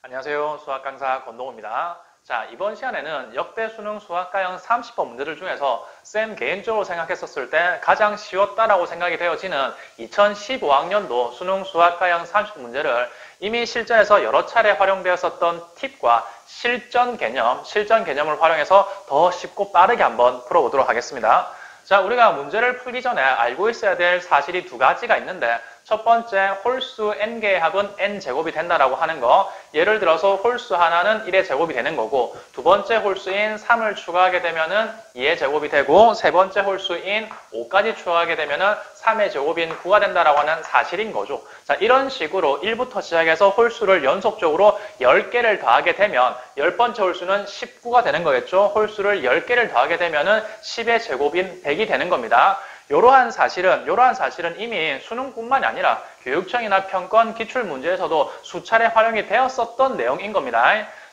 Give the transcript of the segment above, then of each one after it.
안녕하세요. 수학 강사 권동호입니다. 자, 이번 시간에는 역대 수능 수학과형 30번 문제들 중에서 쌤 개인적으로 생각했었을 때 가장 쉬웠다라고 생각이 되어지는 2015학년도 수능 수학과형 30번 문제를 이미 실전에서 여러 차례 활용되었었던 팁과 실전 개념을 활용해서 더 쉽고 빠르게 한번 풀어보도록 하겠습니다. 자, 우리가 문제를 풀기 전에 알고 있어야 될 사실이 두 가지가 있는데 첫 번째, 홀수 n개의 합은 n제곱이 된다라고 하는 거. 예를 들어서 홀수 하나는 1의 제곱이 되는 거고 두 번째 홀수인 3을 추가하게 되면은 2의 제곱이 되고 세 번째 홀수인 5까지 추가하게 되면은 3의 제곱인 9가 된다라고 하는 사실인 거죠. 자, 이런 식으로 1부터 시작해서 홀수를 연속적으로 10개를 더하게 되면 10번째 홀수는 19가 되는 거겠죠. 홀수를 10개를 더하게 되면은 10의 제곱인 100이 되는 겁니다. 이러한 사실은 이미 수능뿐만이 아니라 교육청이나 평권 기출문제에서도 수차례 활용이 되었었던 내용인 겁니다.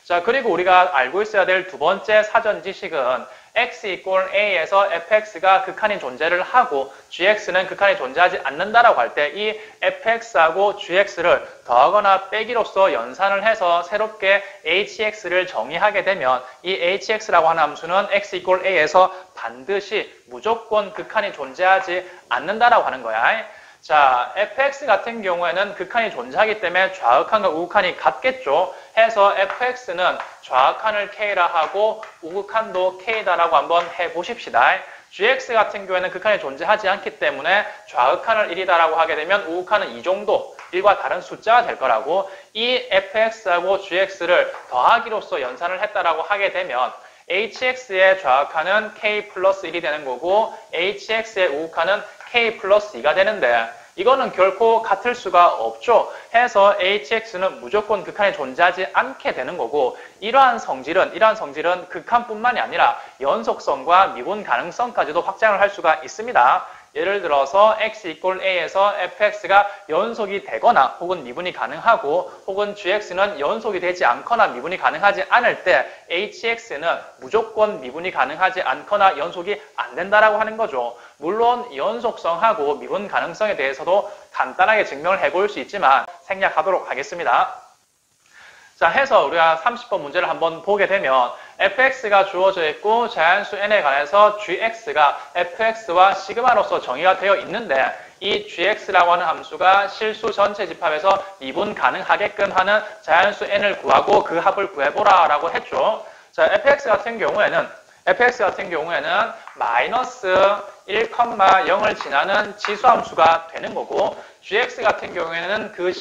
자, 그리고 우리가 알고 있어야 될 두 번째 사전 지식은 x = a에서 fx가 극한이 존재를 하고 gx는 극한이 존재하지 않는다라고 할 때 이 fx하고 gx를 더하거나 빼기로써 연산을 해서 새롭게 hx를 정의하게 되면 이 hx라고 하는 함수는 x = a에서 반드시 무조건 극한이 존재하지 않는다라고 하는 거야. 자, fx 같은 경우에는 극한이 존재하기 때문에 좌극한과 우극한이 같겠죠. 해서 fx는 좌극한을 k라 하고 우극한도 k다라고 한번 해보십시다. gx 같은 경우에는 극한이 존재하지 않기 때문에 좌극한을 1이다라고 하게 되면 우극한은 이 정도 1과 다른 숫자가 될 거라고 이 fx하고 gx를 더하기로써 연산을 했다라고 하게 되면 hx의 좌극한은 k 플러스 1이 되는 거고 hx의 우극한은 k 플러스 2가 되는데 이거는 결코 같을 수가 없죠. 해서 hx는 무조건 극한에 존재하지 않게 되는 거고 이러한 성질은 극한뿐만이 아니라 연속성과 미분 가능성까지도 확장을 할 수가 있습니다. 예를 들어서 x = a에서 fx가 연속이 되거나 혹은 미분이 가능하고 혹은 gx는 연속이 되지 않거나 미분이 가능하지 않을 때 hx는 무조건 미분이 가능하지 않거나 연속이 안 된다라고 하는 거죠. 물론 연속성하고 미분 가능성에 대해서도 간단하게 증명을 해볼 수 있지만 생략하도록 하겠습니다. 자, 해서 우리가 30번 문제를 한번 보게 되면 fx가 주어져 있고 자연수 n에 관해서 gx가 fx와 시그마로서 정의가 되어 있는데 이 gx라고 하는 함수가 실수 전체 집합에서 미분 가능하게끔 하는 자연수 n을 구하고 그 합을 구해보라 라고 했죠. 자, fx 같은 경우에는 마이너스 1,0을 지나는 지수함수가 되는 거고 gx 같은 경우에는 그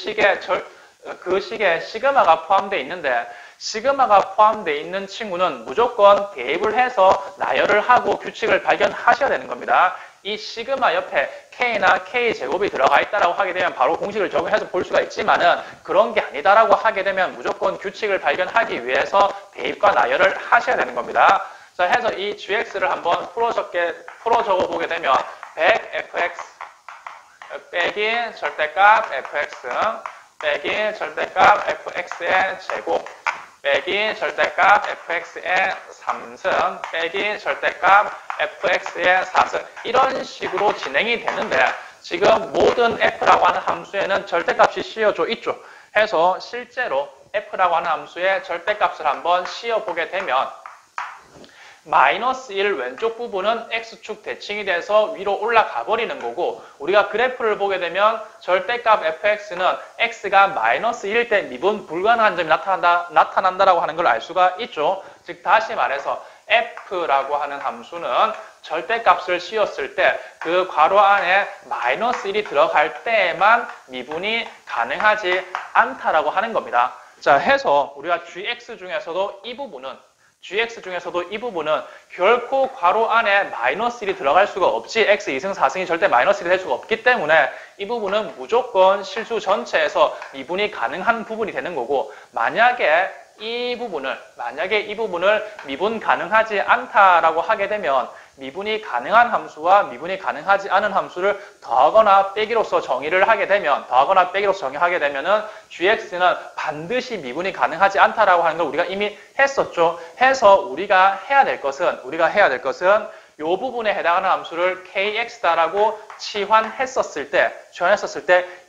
식에 시그마가 포함되어 있는데 시그마가 포함되어 있는 친구는 무조건 대입을 해서 나열을 하고 규칙을 발견하셔야 되는 겁니다. 이 시그마 옆에 k나 k제곱이 들어가 있다라고 하게 되면 바로 공식을 적용해서 볼 수가 있지만은 그런 게 아니다라고 하게 되면 무조건 규칙을 발견하기 위해서 대입과 나열을 하셔야 되는 겁니다. 자, 해서 이 gx를 한번 풀어 적어 보게 되면 100fx 빼기 절대값 fx 빼기 절대값 fx의 제곱 빼기 절대값 fx의 3승 빼기 절대값 fx의 4승 이런 식으로 진행이 되는데 지금 모든 f라고 하는 함수에는 절대값이 씌워져 있죠. 해서 실제로 f라고 하는 함수의 절대값을 한번 씌워보게 되면 마이너스 1 왼쪽 부분은 x축 대칭이 돼서 위로 올라가 버리는 거고 우리가 그래프를 보게 되면 절대값 fx는 x가 마이너스 1일 때 미분 불가능한 점이 나타난다라고 하는 걸 알 수가 있죠. 즉 다시 말해서 f라고 하는 함수는 절대값을 씌웠을 때 그 괄호 안에 마이너스 1이 들어갈 때에만 미분이 가능하지 않다라고 하는 겁니다. 자, 해서 우리가 gx 중에서도 이 부분은 결코 괄호 안에 마이너스 1이 들어갈 수가 없지 x 2승 4승이 절대 마이너스 1이 될 수가 없기 때문에 이 부분은 무조건 실수 전체에서 미분이 가능한 부분이 되는 거고 만약에 이 부분을 미분 가능하지 않다라고 하게 되면 미분이 가능한 함수와 미분이 가능하지 않은 함수를 더하거나 빼기로서 정의를 하게 되면 은 gx는 반드시 미분이 가능하지 않다라고 하는 걸 우리가 이미 했었죠. 해서 우리가 해야 될 것은 이 부분에 해당하는 함수를 kx다라고 치환했었을 때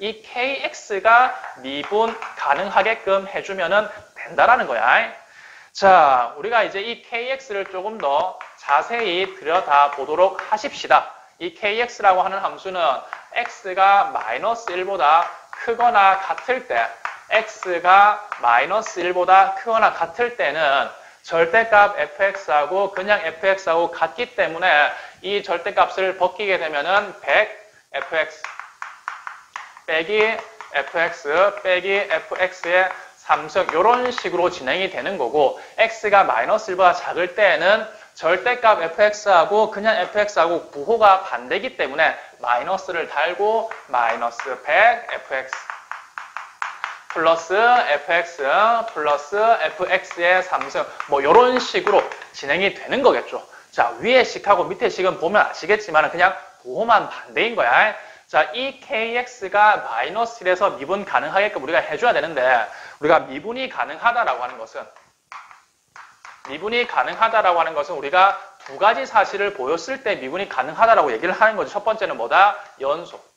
이 kx가 미분 가능하게끔 해주면은 된다라는 거야. 자, 우리가 이제 이 kx를 조금 더 자세히 들여다보도록 하십시다. 이 kx라고 하는 함수는 x가 마이너스 1보다 크거나 같을 때 x가 마이너스 1보다 크거나 같을 때는 절대값 fx하고 그냥 fx하고 같기 때문에 이 절대값을 벗기게 되면은 100fx 빼기 fx 빼기 fx의 3승 이런 식으로 진행이 되는 거고 x가 마이너스 1보다 작을 때에는 절대값 fx하고 그냥 fx하고 부호가 반대이기 때문에 마이너스를 달고 마이너스 100 fx 플러스 fx 플러스 fx의 3승 뭐 이런 식으로 진행이 되는 거겠죠. 자, 위에 식하고 밑에 식은 보면 아시겠지만 그냥 부호만 반대인 거야. 자, 이 kx가 마이너스 1에서 미분 가능하게끔 우리가 해줘야 되는데 우리가 미분이 가능하다라고 하는 것은 우리가 두 가지 사실을 보였을 때 미분이 가능하다라고 얘기를 하는 거죠. 첫 번째는 뭐다? 연속.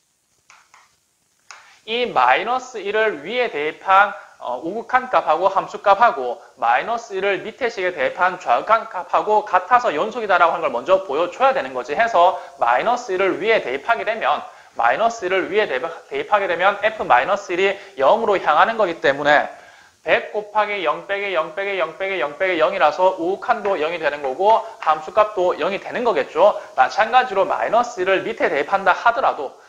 이 마이너스 1을 위에 대입한 우극한 값하고 함수값하고 마이너스 1을 밑에 식에 대입한 좌극한 값하고 같아서 연속이다라고 하는 걸 먼저 보여줘야 되는 거지. 해서 마이너스 1을 위에 대입하게 되면 f-1이 0으로 향하는 거기 때문에 100 곱하기 0 빼기 0 빼기 0 빼기 0 빼기 0이라서 우극한도 0이 되는 거고 함수값도 0이 되는 거겠죠. 마찬가지로 마이너스 1을 밑에 대입한다 하더라도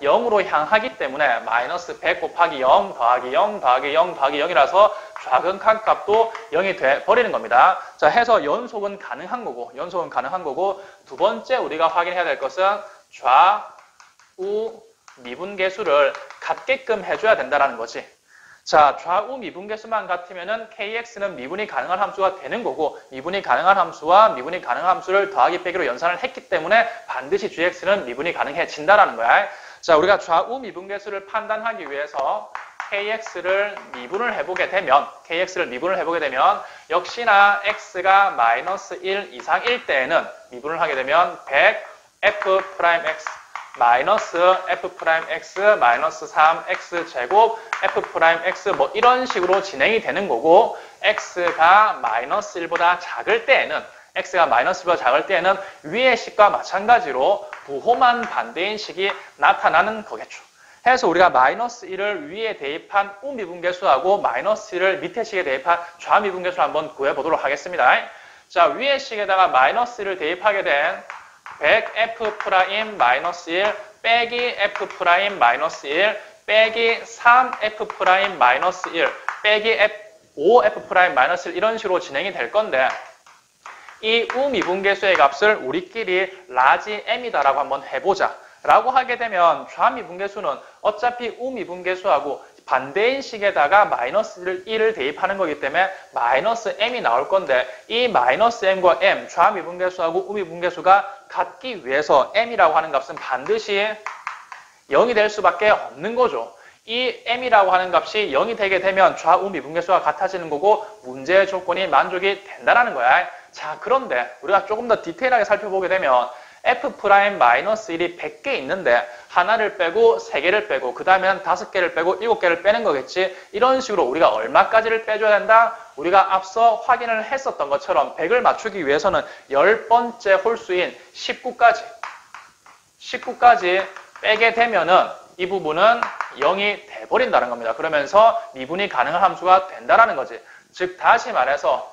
0으로 향하기 때문에 마이너스 100 곱하기 0 더하기 0 더하기 0 더하기 0이라서 좌극한 값도 0이 돼버리는 겁니다. 자, 해서 연속은 가능한 거고 두 번째 우리가 확인해야 될 것은 좌우 미분계수를 같게끔 해줘야 된다는 거지. 자, 좌우 미분계수만 같으면은 kx는 미분이 가능한 함수가 되는 거고 미분이 가능한 함수와 미분이 가능한 함수를 더하기 빼기로 연산을 했기 때문에 반드시 gx는 미분이 가능해진다라는 거야. 자, 우리가 좌우 미분계수를 판단하기 위해서 kx를 미분을 해보게 되면 역시나 x가 마이너스 1 이상일 때에는 미분을 하게 되면 100 f'x 마이너스 f'x 마이너스 3x 제곱 f'x 뭐 이런 식으로 진행이 되는 거고 x가 마이너스 1보다 작을 때에는 위의 식과 마찬가지로 부호만 반대인 식이 나타나는 거겠죠. 해서 우리가 마이너스 1을 위에 대입한 우미분계수하고 마이너스 1을 밑에 식에 대입한 좌미분계수를 한번 구해보도록 하겠습니다. 자, 위의 식에다가 마이너스 1을 대입하게 된 100f' 마이너스 1 빼기 f' 마이너스 1 빼기 3f' 마이너스 1 빼기 5f' 마이너스 1 이런 식으로 진행이 될 건데 이 우미분계수의 값을 우리끼리 라지 m이다라고 한번 해보자 라고 하게 되면 좌미분계수는 어차피 우미분계수하고 반대인 식에다가 마이너스 1을 대입하는 거기 때문에 마이너스 m이 나올 건데 이 마이너스 m과 m, 좌미분계수하고 우미분계수가 같기 위해서 m이라고 하는 값은 반드시 0이 될 수밖에 없는 거죠. 이 m이라고 하는 값이 0이 되게 되면 좌우미분계수가 같아지는 거고 문제의 조건이 만족이 된다는 거야. 자, 그런데 우리가 조금 더 디테일하게 살펴보게 되면 f'-1이 100개 있는데 하나를 빼고 3개를 빼고 그 다음에 한 5개를 빼고 7개를 빼는 거겠지. 이런 식으로 우리가 얼마까지를 빼줘야 된다? 우리가 앞서 확인을 했었던 것처럼 100을 맞추기 위해서는 10번째 홀수인 19까지 빼게 되면은 이 부분은 0이 돼버린다는 겁니다. 그러면서 미분이 가능한 함수가 된다는 거지. 즉 다시 말해서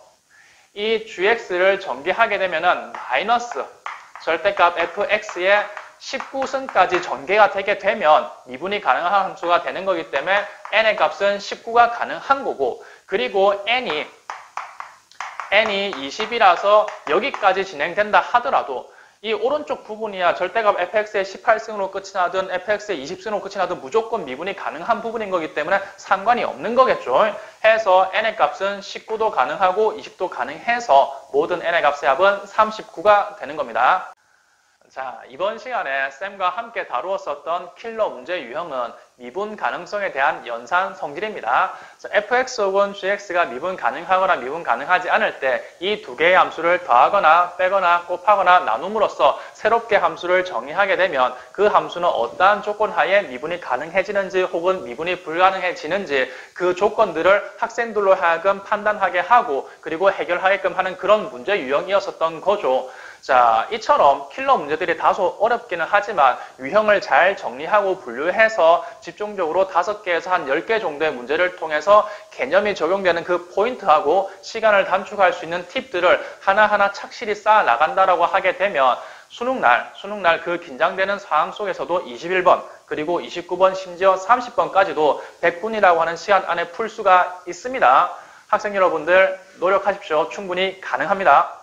이 gx를 전개하게 되면은 마이너스 절대값 fx의 19승까지 전개가 되게 되면 미분이 가능한 함수가 되는 거기 때문에 n의 값은 19가 가능한 거고 그리고 n이 20이라서 여기까지 진행된다 하더라도 이 오른쪽 부분이야 절대값 fx의 18승으로 끝이 나든 fx의 20승으로 끝이 나든 무조건 미분이 가능한 부분인 거기 때문에 상관이 없는 거겠죠. 해서 n의 값은 19도 가능하고 20도 가능해서 모든 n의 값의 합은 39가 되는 겁니다. 자, 이번 시간에 쌤과 함께 다루었었던 킬러 문제 유형은 미분 가능성에 대한 연산 성질입니다. fx 혹은 gx가 미분 가능하거나 미분 가능하지 않을 때 이 두 개의 함수를 더하거나 빼거나 곱하거나 나눔으로써 새롭게 함수를 정의하게 되면 그 함수는 어떠한 조건 하에 미분이 가능해지는지 혹은 미분이 불가능해지는지 그 조건들을 학생들로 하여금 판단하게 하고 그리고 해결하게끔 하는 그런 문제 유형이었었던 거죠. 자, 이처럼 킬러 문제들이 다소 어렵기는 하지만 유형을 잘 정리하고 분류해서 집중적으로 5개에서 한 10개 정도의 문제를 통해서 개념이 적용되는 그 포인트하고 시간을 단축할 수 있는 팁들을 하나하나 착실히 쌓아 나간다라고 하게 되면 수능날 그 긴장되는 상황 속에서도 21번 그리고 29번 심지어 30번까지도 100분이라고 하는 시간 안에 풀 수가 있습니다. 학생 여러분들 노력하십시오. 충분히 가능합니다.